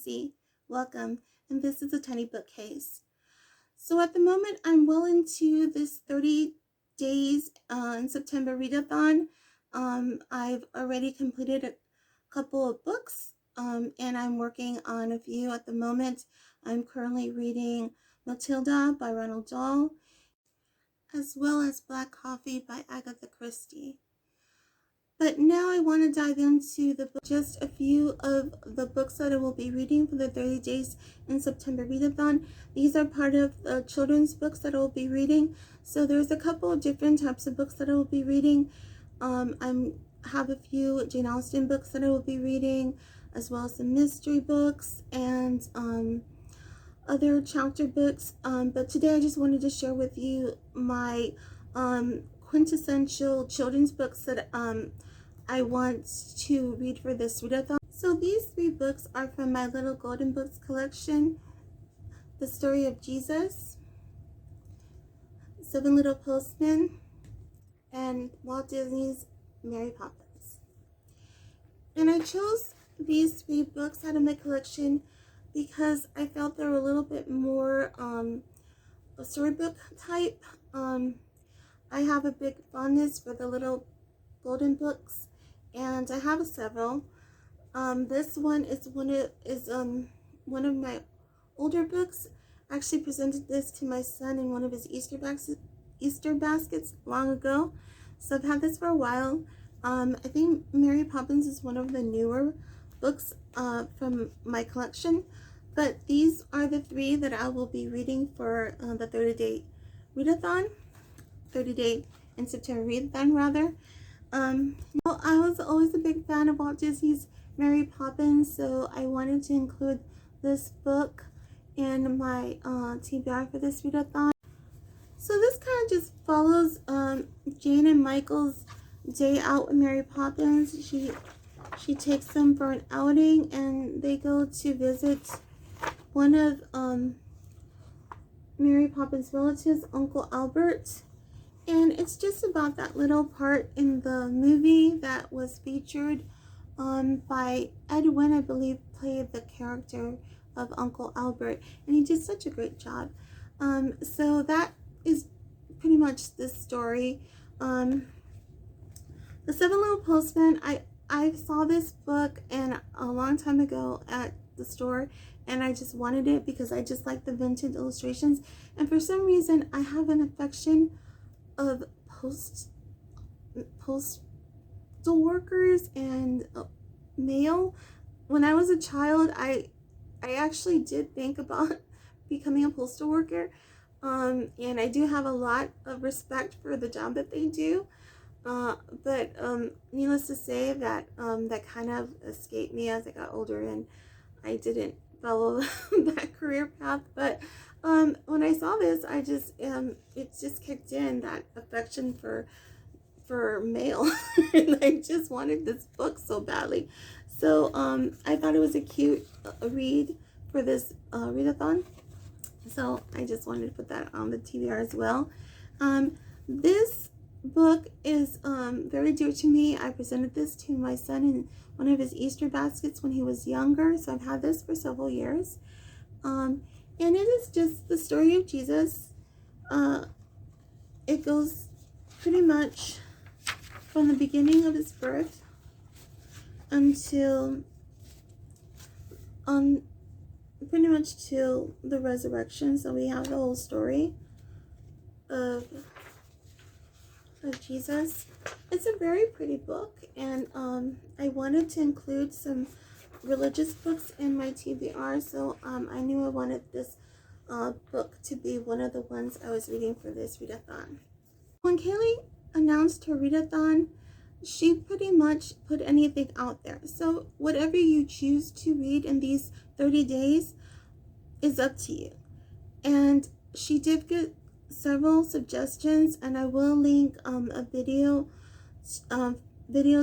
Christie. Welcome, and this is a tiny bookcase. So at the moment, I'm well into this 30 days in September Read-A-Thon. I've already completed a couple of books, and I'm working on a few at the moment. I'm currently reading Matilda by Roald Dahl, as well as Black Coffee by Agatha Christie. But now I want to dive into just a few of the books that I will be reading for the 30 days in September Read-A-Thon. These are part of the children's books that I will be reading. So there's a couple of different types of books that I will be reading. I have a few Jane Austen books that I will be reading, as well as some mystery books and other chapter books. But today I just wanted to share with you my quintessential children's books that I want to read for this read-a-thon. So these 3 books are from my Little Golden Books collection: The Story of Jesus, 7 Little Postmen, and Walt Disney's Mary Poppins. And I chose these 3 books out of my collection because I felt they were a little bit more a storybook type. I have a big fondness for the Little Golden Books, and I have several. This one is one of my older books. I actually presented this to my son in one of his Easter baskets long ago, so I've had this for a while. I think Mary Poppins is one of the newer books from my collection, but these are the 3 that I will be reading for the 30-day Read-A-Thon, 30-day in September Read-A-Thon rather. I was always a big fan of Walt Disney's Mary Poppins, so I wanted to include this book in my TBR for this read-a-thon. So this kind of just follows Jane and Michael's day out with Mary Poppins. She takes them for an outing, and they go to visit one of Mary Poppins' relatives, Uncle Albert. And it's just about that little part in the movie that was featured by Edwin, I believe, played the character of Uncle Albert, and he did such a great job. So that is pretty much the story. The 7 Little Postmen, I saw this book and a long time ago at the store, and I just wanted it because I just like the vintage illustrations, and for some reason I have an affection of postal workers and mail. When I was a child, I actually did think about becoming a postal worker, and I do have a lot of respect for the job that they do, but needless to say that that kind of escaped me as I got older, and I didn't follow that career path. But when I saw this, I just it just kicked in, that affection for mail, and I just wanted this book so badly. So I thought it was a cute read for this read-a-thon, so I just wanted to put that on the TBR as well. This book is very dear to me. I presented this to my son in one of his Easter baskets when he was younger, so I've had this for several years. And it is just the story of Jesus. It goes pretty much from the beginning of his birth until pretty much till the resurrection. So we have the whole story of Jesus. It's a very pretty book, and I wanted to include some religious books in my TBR, so I knew I wanted this book to be one of the ones I was reading for this read-a-thon. When Kaylee announced her read-a-thon, she pretty much put anything out there. So whatever you choose to read in these 30 days is up to you. And she did get several suggestions, and I will link videos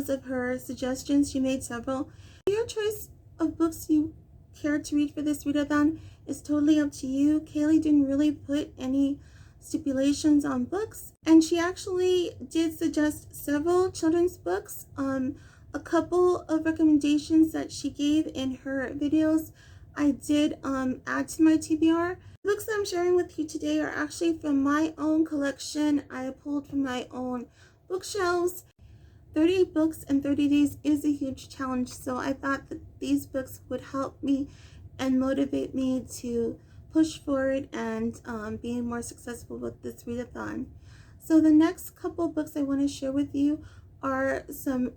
of her suggestions. She made several. Your choice of books you care to read for this read-a-thon is totally up to you. Kaylee didn't really put any stipulations on books, and she actually did suggest several children's books. A couple of recommendations that she gave in her videos I did add to my TBR. The books that I'm sharing with you today are actually from my own collection. I pulled from my own bookshelves. 38 books in 30 days is a huge challenge, so I thought that these books would help me and motivate me to push forward and be more successful with this read-a-thon. So the next couple of books I want to share with you are some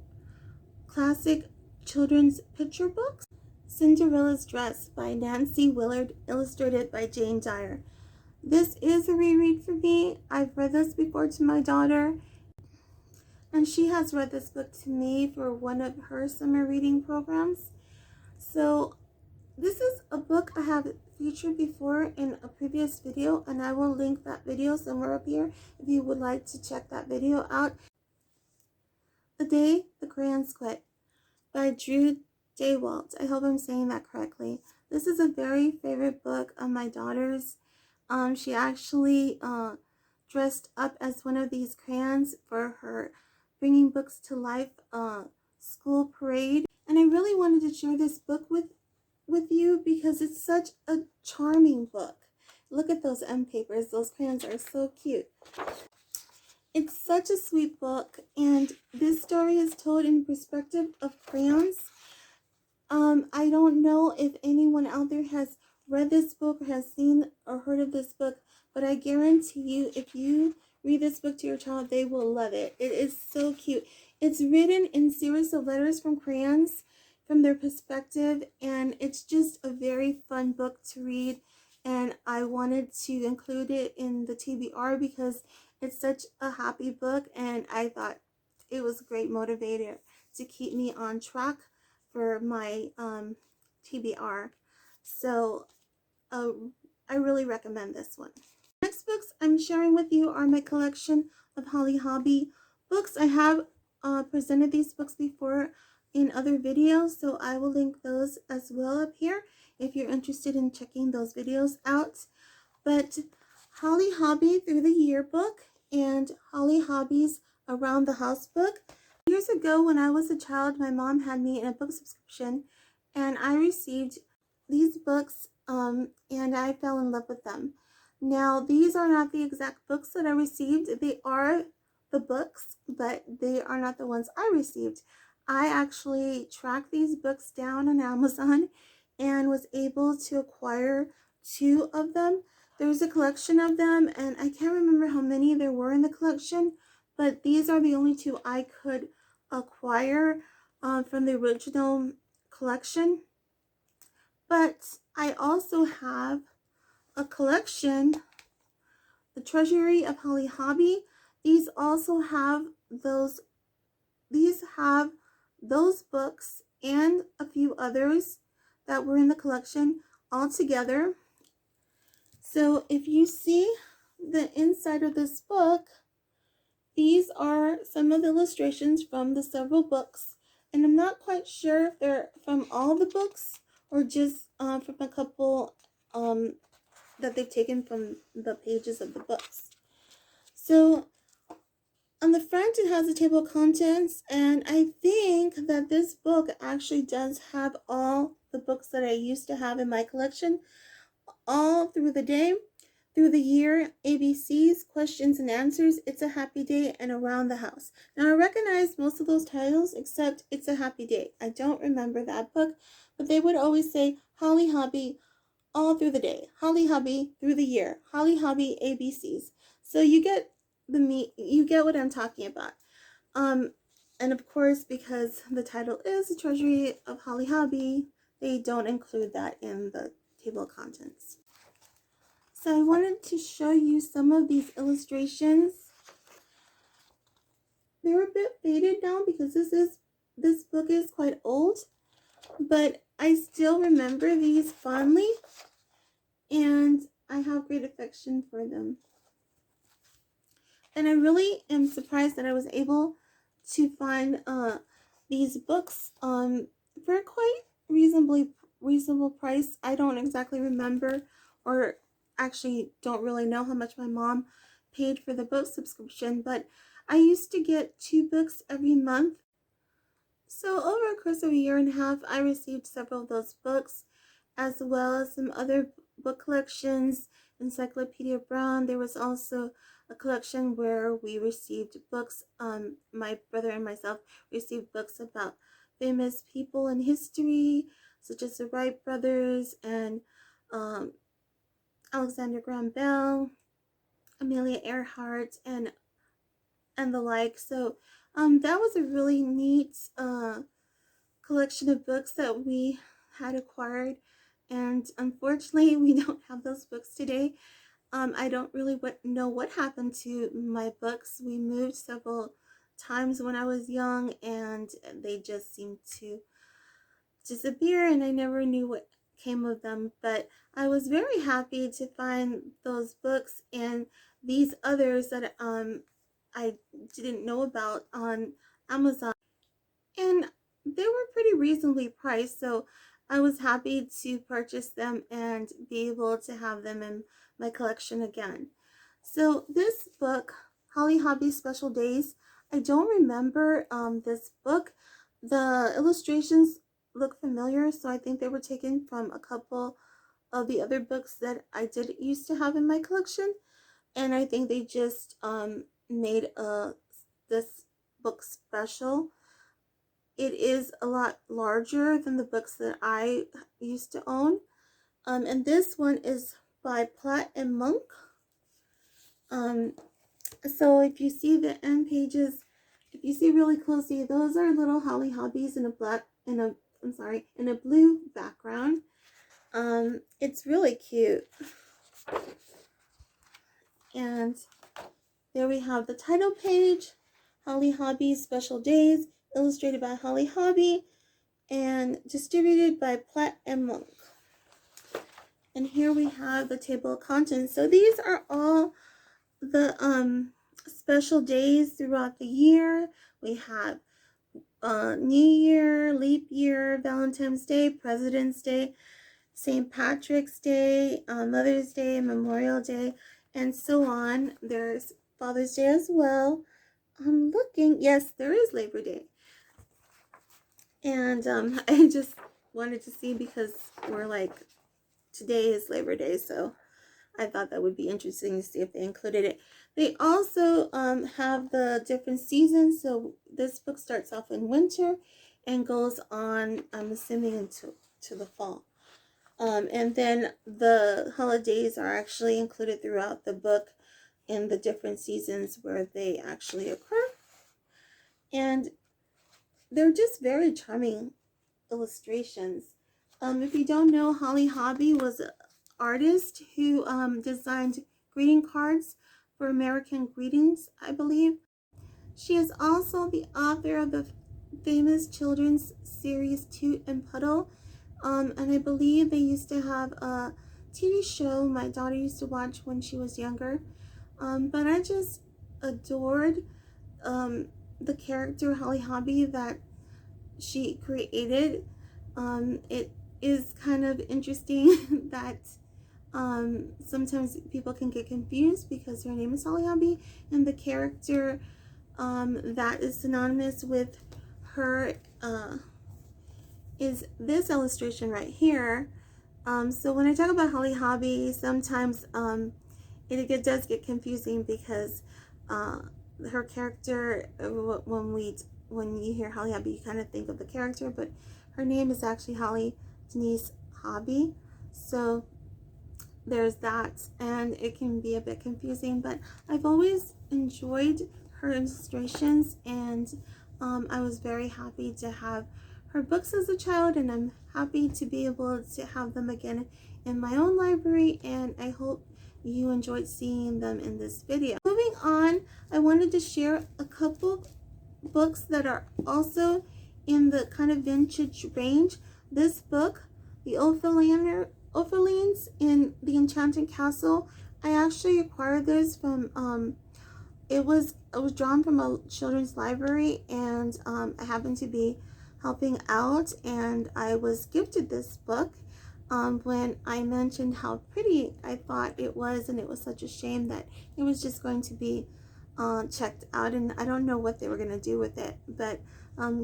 classic children's picture books. Cinderella's Dress by Nancy Willard, illustrated by Jane Dyer. This is a reread for me. I've read this before to my daughter, and she has read this book to me for one of her summer reading programs. So this is a book I have featured before in a previous video, and I will link that video somewhere up here if you would like to check that video out. The Day the Crayons Quit by Daywalt. I hope I'm saying that correctly. This is a very favorite book of my daughter's. She actually dressed up as one of these crayons for her Bringing Books to Life school parade. And I really wanted to share this book with you because it's such a charming book. Look at those end papers. Those crayons are so cute. It's such a sweet book, and this story is told in perspective of crayons. I don't know if anyone out there has read this book or has seen or heard of this book, but I guarantee you if you read this book to your child, they will love it. It is so cute. It's written in series of letters from crayons from their perspective, and it's just a very fun book to read, and I wanted to include it in the TBR because it's such a happy book, and I thought it was a great motivator to keep me on track for my TBR. So I really recommend this one. Next books I'm sharing with you are my collection of Holly Hobbie books. I have presented these books before in other videos, so I will link those as well up here if you're interested in checking those videos out. But Holly Hobbie Through the Year book and Holly Hobbie's Around the House book. Years ago when I was a child, my mom had me in a book subscription, and I received these books and I fell in love with them. Now, these are not the exact books that I received. They are the books, but they are not the ones I received. I actually tracked these books down on Amazon and was able to acquire 2 of them. There's a collection of them, and I can't remember how many there were in the collection, but these are the only 2 I could acquire from the original collection. But I also have a collection, the Treasury of Holly Hobbie. These also have those books and a few others that were in the collection all together. So if you see the inside of this book, these are some of the illustrations from the several books, and I'm not quite sure if they're from all the books or just from a couple that they've taken from the pages of the books. So on the front it has a table of contents, and I think that this book actually does have all the books that I used to have in my collection, all through the day, through the year, ABCs, questions and answers, It's a Happy Day, and Around the House. Now I recognize most of those titles except It's a Happy Day. I don't remember that book, but they would always say Holly Hobbie all through the day, Holly Hobbie through the year, Holly Hobbie ABCs. So you get what I'm talking about. And of course, because the title is The Treasury of Holly Hobbie, they don't include that in the table of contents. So I wanted to show you some of these illustrations. They're a bit faded now because this book is quite old, but I still remember these fondly, and I have great affection for them. And I really am surprised that I was able to find these books for a quite reasonable price. I don't exactly remember, or actually don't really know how much my mom paid for the book subscription, but I used to get 2 books every month. So over a course of a year and a half, I received several of those books, as well as some other book collections. Encyclopedia Brown. There was also a collection where we received books. My brother and myself received books about famous people in history, such as the Wright brothers and um, Alexander Graham Bell, Amelia Earhart, and the like. So that was a really neat collection of books that we had acquired, and unfortunately we don't have those books today. I don't really know what happened to my books. We moved several times when I was young, and they just seemed to disappear, and I never knew what came of them. But I was very happy to find those books and these others that I didn't know about on Amazon, and they were pretty reasonably priced, so I was happy to purchase them and be able to have them in my collection again. So this book, Holly Hobbie's Special Days, I don't remember this book. The illustrations look familiar, so I think they were taken from a couple of the other books that I did used to have in my collection, and I think they just made this book special. It is a lot larger than the books that I used to own. And this one is by Platt and Monk. So if you see the end pages, if you see really closely, those are little Holly Hobbies in a blue background. It's really cute. And there we have the title page, Holly Hobbie's Special Days, illustrated by Holly Hobbie and distributed by Platt and Monk. And here we have the table of contents. So these are all the special days throughout the year. We have New Year, Leap Year, Valentine's Day, President's Day, St. Patrick's Day, Mother's Day, Memorial Day, and so on. There's Father's Day as well. I'm looking. Yes, there is Labor Day. And I just wanted to see, because we're like, today is Labor Day, so I thought that would be interesting to see if they included it. They also have the different seasons. So this book starts off in winter and goes on, I'm assuming, into the fall. And then the holidays are actually included throughout the book in the different seasons where they actually occur. And they're just very charming illustrations. If you don't know, Holly Hobbie was an artist who designed greeting cards for American Greetings, I believe. She is also the author of the famous children's series Toot and Puddle. And I believe they used to have a TV show my daughter used to watch when she was younger. But I just adored the character Holly Hobbie that she created. It is kind of interesting that sometimes people can get confused because her name is Holly Hobbie, and the character that is synonymous with her is this illustration right here. So when I talk about Holly Hobbie, sometimes it does get confusing because her character, when you hear Holly Hobbie, you kind of think of the character, but her name is actually Holly Denise Hobbie. So there's that, and it can be a bit confusing, but I've always enjoyed her illustrations, and I was very happy to have her books as a child, and I'm happy to be able to have them again in my own library, and I hope you enjoyed seeing them in this video. Moving on, I wanted to share a couple books that are also in the kind of vintage range. This book, The Orphelines in the Enchanted Castle, I actually acquired this from it was drawn from a children's library, and I happened to be helping out, and I was gifted this book when I mentioned how pretty I thought it was, and it was such a shame that it was just going to be checked out, and I don't know what they were going to do with it. But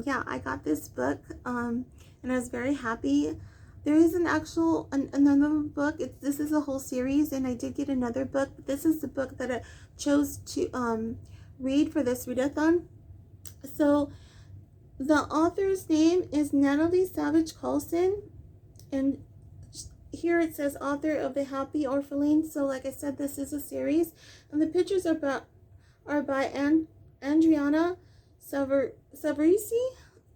yeah, I got this book, and I was very happy. There is another book. This is a whole series, and I did get another book. But this is the book that I chose to read for this read-a-thon. So the author's name is Natalie Savage Carlson, and here it says author of the Happy Orphelines. So like I said, this is a series, and the pictures are by Andriana Savarisi.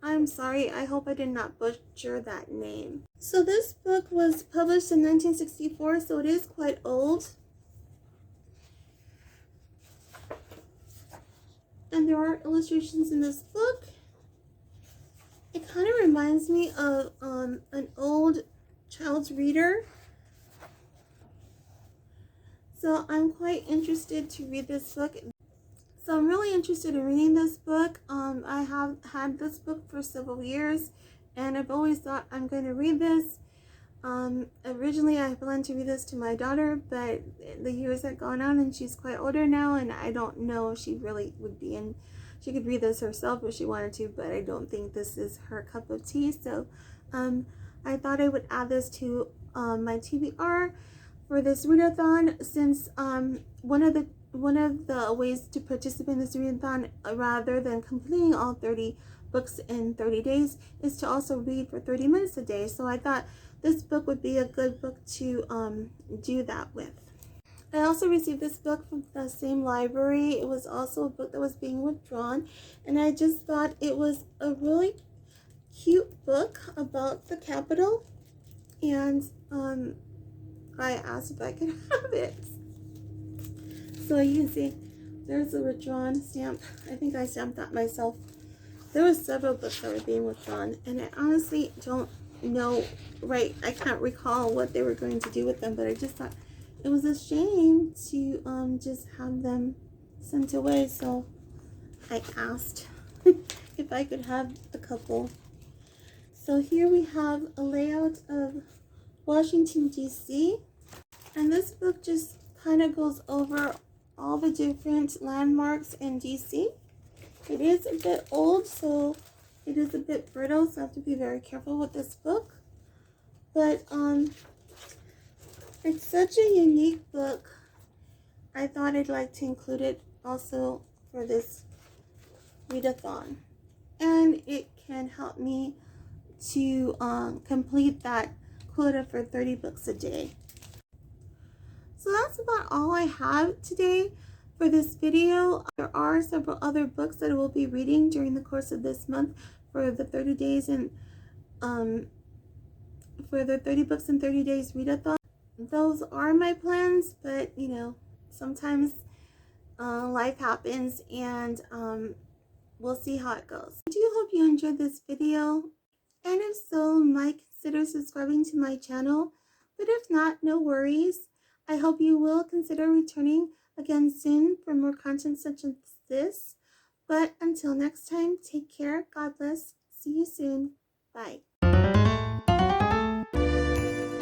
I'm sorry, I hope I did not butcher that name. So this book was published in 1964, so it is quite old. And there are illustrations in this book. It kind of reminds me of an old child's reader. So I'm quite interested to read this book. So I'm really interested in reading this book. I have had this book for several years, and I've always thought I'm going to read this. Originally I planned to read this to my daughter, but the years have gone on and she's quite older now, and I don't know if she really would be in. She could read this herself if she wanted to, but I don't think this is her cup of tea. So I thought I would add this to my TBR for this read-a-thon, since one of the ways to participate in this read-a-thon, rather than completing all 30 books in 30 days, is to also read for 30 minutes a day. So I thought this book would be a good book to do that with. I also received this book from the same library. It was also a book that was being withdrawn, and I just thought it was a really cute book about the Capitol, and I asked if I could have it. So you can see there's a withdrawn stamp. I think I stamped that myself. There were several books that were being withdrawn, and I honestly don't know, I can't recall what they were going to do with them, but I just thought it was a shame to just have them sent away. So I asked if I could have a couple. So here we have a layout of Washington, D.C. And this book just kind of goes over all the different landmarks in D.C. It is a bit old, so it is a bit brittle, so I have to be very careful with this book. But it's such a unique book. I thought I'd like to include it also for this read-a-thon. And it can help me to complete that quota for 30 books a day. So that's about all I have today for this video. There are several other books that I will be reading during the course of this month for the 30 days and for the 30 books in 30 days read-a-thon. Those are my plans, but you know, sometimes life happens, and we'll see how it goes. I do hope you enjoyed this video, and if so, might consider subscribing to my channel, but if not, no worries. I hope you will consider returning again soon for more content such as this. But until next time, take care, God bless, see you soon, bye.